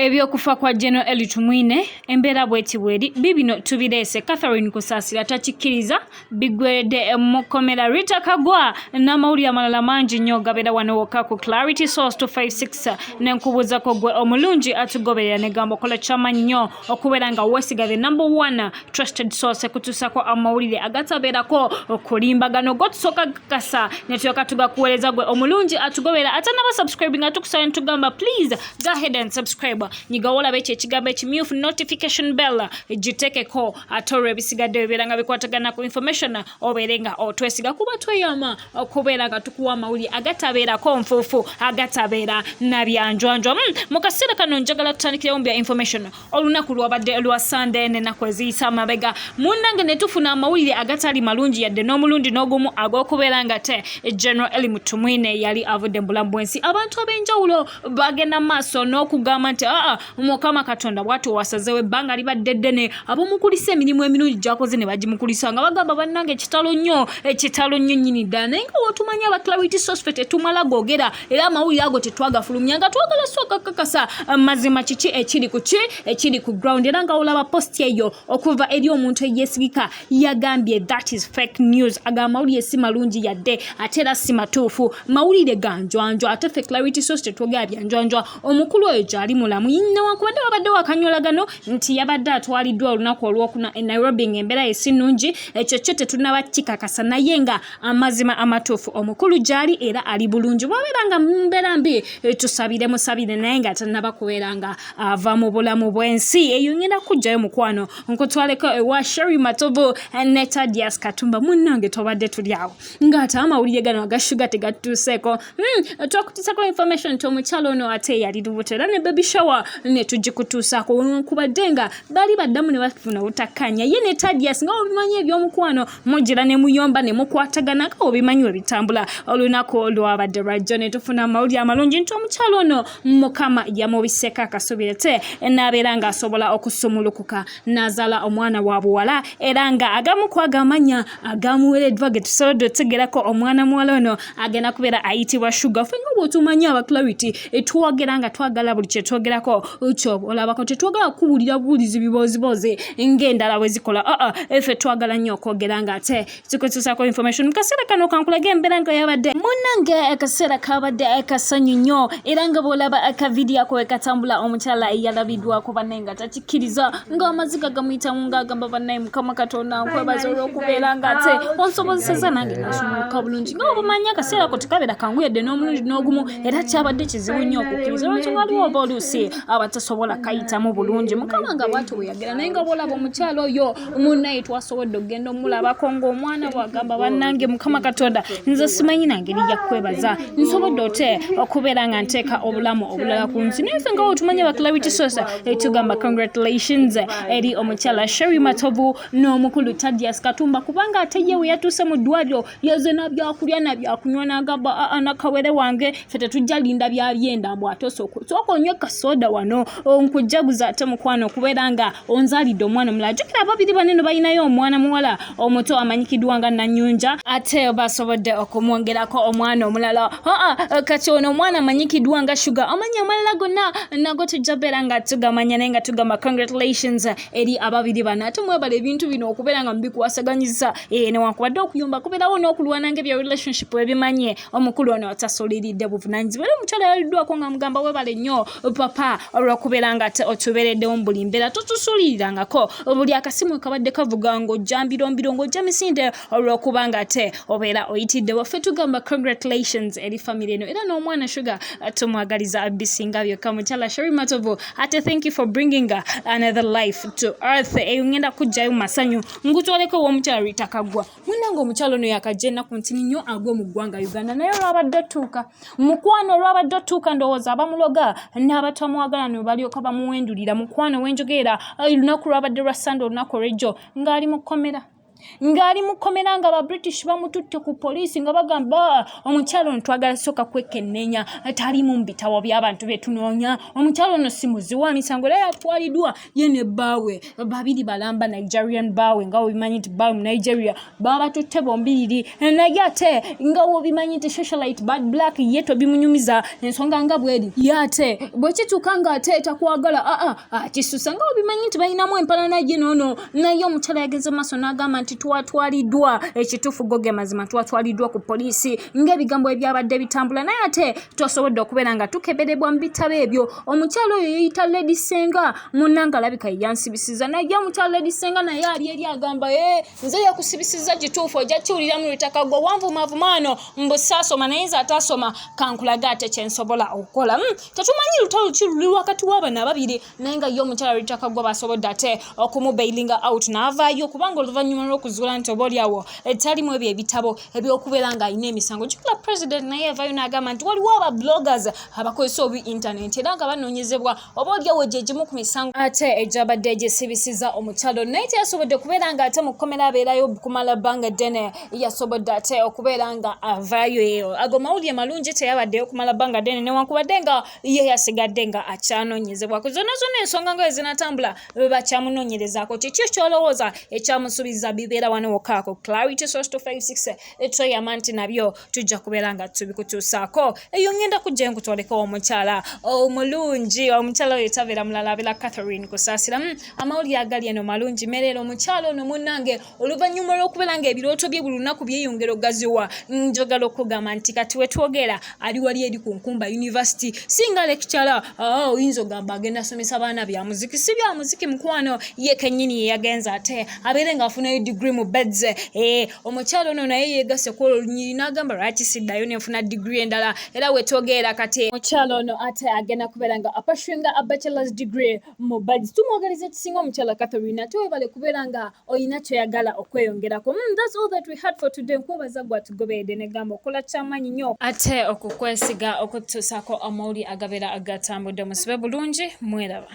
Eby'okuffa kwa Gen Elly Tumwine embeera bweti bweli biibino tubireese Catherine kusasila takikiriza bigwedde mukomera Rita Kagwa n'amawulire amalala mangi nnyo gabeera wano wokka ku Clarity Source 256 n'enkubuuzako gwe omulungi atugoberera ne gamba okola kyama nnyo okubeera nga weesiga the number one trusted source kutuusako amawulire agatabeerako okulimbagano gotusooka gakasa ne tulyoka tugakuweereza gwe omulungi atugoberera ate n'abasubscribe nga tukusaba ne tugamba please go ahead and subscribe nyigawola beche ekigambo ekimyufu notification bell gitekeko atoro ebisigadde bibeera nga bikwatagana ku information obeerenga otwesiga kuba tweyama okubeera nga tukuwa amawulire agatabeerako nfuufu agatabeera nabyanjwanjwa mu kaseera kano njagala tutandikirawo bya information olunaku lwabadde lwa Sunday n'ennaku eziyisa amabega munnange ne tufuna amawulire agatali malungi yadde n'omulundi n'ogumu ag'okubeera nga te Gen Elly Tumwine yali avudde mu bulamu bw'ensi abantu ab'enjawulo bagenda maaso n'okugamba nti Mukama Katonda bw'atyo wasazeewo ebbanga libadde ddene ab'omukulisa emirimu emirungi gy'akoze ne bagimukulisa nga bagamba bannange ekitalo nnyo nnyini ddala naye nga wotumanya aba Clarity Source ffe tetumala googera era amawulire ago tetwagafulumya nga twagala sooka kakasa mazima kiki ekiri ku ground era nga olaba post eyo okuva eri omuntu eyeesigika yagambye that is fake news aga amawulire si malungi yadde ate era si matuufu mawulire ganjwanjwa ate ffe Clarity Source tetwogera byanjwanjwa omukulu oyo gyali mulamu newankubadde wabadde wakanyolagano nti yabadde atwaliddwa olunaku olwokuna e Nairobi ng'embeera ye sinunji ekyo kyo tetunaba kikakasa naye nga amazima amatuufu omukulu gyali era ali bulungi bwabeera nga mbeera mbi tusabire musabire naye nga tanaba kubeera nga ava mu bulamu bw'ensi eyo ngenda kujjayo mukwano nkutwaleko ewa matovu ne Tadius katumba munnange tobadde tuli awo ng'ate amawulire gano agashuga tegatutuuseeko twakutuusako information nti omukyalo ono ate yali lubuto era ne baby shower ne tugikutuusako kubadde nga bali baddamu ne bafuna obutakkanya ye ne Tadius nga obimanyi ebyomukwano mugira ne muyomba ne mukwatagana nga obimanyi ebitambula olunaku olwabadde lwajjo ne tufuna amawulire amalungi nti omukyalo ono Mukama yamubiseko akasubire te n'abeera ng'asobola okusumulukuka n'azaala omwana wa buwala era nga agamu kwagamanya agamuweereddwa ge tusobodde otegerako omwana muwala ono agenda kubeera ayitibwa Sugar ffe nga bw'otumanyi aba Clarity twogera nga twagala buli kye twogerako kyo olabako tetwagala kubuulira bubuulizi biboozibozi ng'endala bwe zikola ffe twagala nnyo okwogera nga ate tukutuusako information mu kaseera kano kankulaga embeera nga yabadde munnange akaseera kabadde akasanyu nnyo era nga bw'olaba akavidiyo ako ekatambula omukyala eyalabiddwako bannaye nga takikiriza ng'amaziga gamuyitamu ng'agamba bannaye Mukama Katonda nkwebaza olw'okubeera nga ate onsobozeseza nange nasumuluka bulungi nga obumanyi akaseera ko tekabeera kangu yadde n'omulundi n'ogumu era kyabadde kizibu nnyo okukkiriza lwaki waliwo oba oluusi abatasobola kayitamu bulungi Mukama nga bw'atyo bwe yagera naye nga bw'olaba omukyalo oyo munnaye twasobodde okugenda omulabako ng'omwana bw'agamba bannange Mukama Katonda nze simanyi nange lijja kwebaza nsobodde ote okubeera nga nteeka obulamu obulala ku nsi naye ffe nga otumanyi aba Clarity Source tugamba congratulations eri omukyala matovu n'omukulu Tadius katumba kubanga ate ye we yatuuse mu ddwaliro yaze nabyakulya nabyakunywa n'agamba nakawere wange ffe tetujja linda byabyenda bw'ate sooka onywe kasoda wano nkujjaguza ate mukwano okubeera nga onzaalidde omwana omulala jjukira ababiri banene balinayo omwana muwala omuto amanyikiddwa nga Nanyunja ate basobodde okumwongerako omwana omulala kati ono omwana amanyikiddwa nga Sugar amanya amalala gonna nago tujja beera nga tugamanya naye nga tugamba congratulations eri ababiri bano ate mwebala ebintu bino okubeera nga mubikuwasaganyiza newankubadde okuyomba kubeerawo n'okulwana ng'ebya relationship ebimanye omukulu ono atasooliridde buvunaanyizibwa era omukyala yaliddwako nga mugamba webale nnyo papa olw'okubeera nga otubeereddewo mu buli mbeera totusuulirirangako buli akasimu kabadde kavuga ng'ojja mbirombiro ng'ojja misinde olw'okuba nga te obeera oyitiddewo ffe tugamba congratulations eri family eno era n'omwana Sugar tumwagaliza bisinga byokka mukyala matovu ate thank you for bringing another life to earth ngenda kujjayo masanyu ngutwaleko w'omukyala Rita Kagwa munnange omukyalo ono yakajja ennaku ntini nnyo ag'omu ggwanga Uganda naye olwabadde otuuka mukwano olwabadde otuuka ndowooza abamuloga n'abatamwagala ne balyoka bamuwendulira mukwano wenjogerera lunaku lwabadde lwa Sunday olunaku olw'ejjo ng'ali mu kkomera ngali mukomera nga ba British bamututte ku police nga bagamba omukyalo ntwagala soka kwekennenya tali mu mbitawo by'abantu betunoonya omukyalo no simuziwa misango era yatwalidwa ye ne baawe babiri balamba Nigerian baawe nga obimanyi nti baawe mu Nigeria baba tutte bombiriri naye ate nga obimanyi nti socialite bad black ye tobimunyumiza ensonga nga bweri yate bwe kituuka nga ate takwagala kisusa nga obimanyi nti balinamu empalana gye noono naye omukyala yagenze maaso n'agamba nti twatwaliddwa ekituufu goge mazima twatwaliddwa ku poliisi ng'ebigambo ebyabadde bitambula naye ate twasobodde okubeera nga tukeberebwa mu bitabo ebyo omukyalo oyo yeyita Lady Senga munnanga alabika yansibisiza naye omukyalo Lady Senga naye ali eri agamba nze yakusibisiza gituufu ojja kiwulira mu lutaka gwe wanvumavumaano mbusaasoma naye nze ataasoma kankulaga ate kyensobola okukola tetumanyi lutalo kiruli wakati w'abana ababiri naye nga ye omukyala lutaka gwe basobodde ate okumubailinga out n'avaayo kubanga oluvannyuma lw'okuzuula nti oba oliawo etalimu ebyo ebitabo ebyokubeera nga alina emisango kikula president naye avaayo n'agamba nti waliwo aba bloggers abakozesa obu internet era nga banoonyezebwa oba oliawo gye gimu ku misango ate egyabadde gyesibisiza omukyalo naye teyasobodde kubeera nga ate mu kkomera abeerayo kumala bbanga ddene yasobodde ate okubeera nga avaayo eyo ago mawulire malungi teyabaddeyo kumala bbanga ddene newankubadde nga ye yasigadde nga akyanoonyezebwa ku zonna ensonga nga ezinatambula bakyamunoonyerezaako kiki kyolowooza ekyamusuubiza bibeera wano wokaako Clarity Source 256 etweyama nti nabyo tujja kubeera nga tubikutuusaako eyo ngenda kujja nkutwaleko omukyala omulungi omukyala oyo tabeera mulala abeera Catherine Kusasila amawulire agali eno malungi merero omukyala ono munnange oluvannyuma lw'okubeera nga ebirooto bye buli lunaku byeyongera ogaziwa njagala okugamba nti kati wetwogera ali wali eri ku Nkumba University singa lecturer oyinza ogamba agenda asomesa baana bya muziki si bya muziki mukwano ye kennyini yagenza ate abeere nga afunayo degree mu beds omukyalo ono naye yeegase ku olunyiri n'agamba lwaki siddayo nenfuna degree endala era wetwogeera kati omukyalo ono ate agenda kubeera nga apashunga a bachelor's degree mu beds tumwagaliza ekisinga omukyala Catherine ate webale kubeera nga oyina kyoyagala okweyongerako that's all that we had for today nkwebaza gwatugoberedde negamba okola kyamaanyi nnyo ate okukwesiga okutuusaako amawulire agabeera agatambudde musibe bulungi mweraba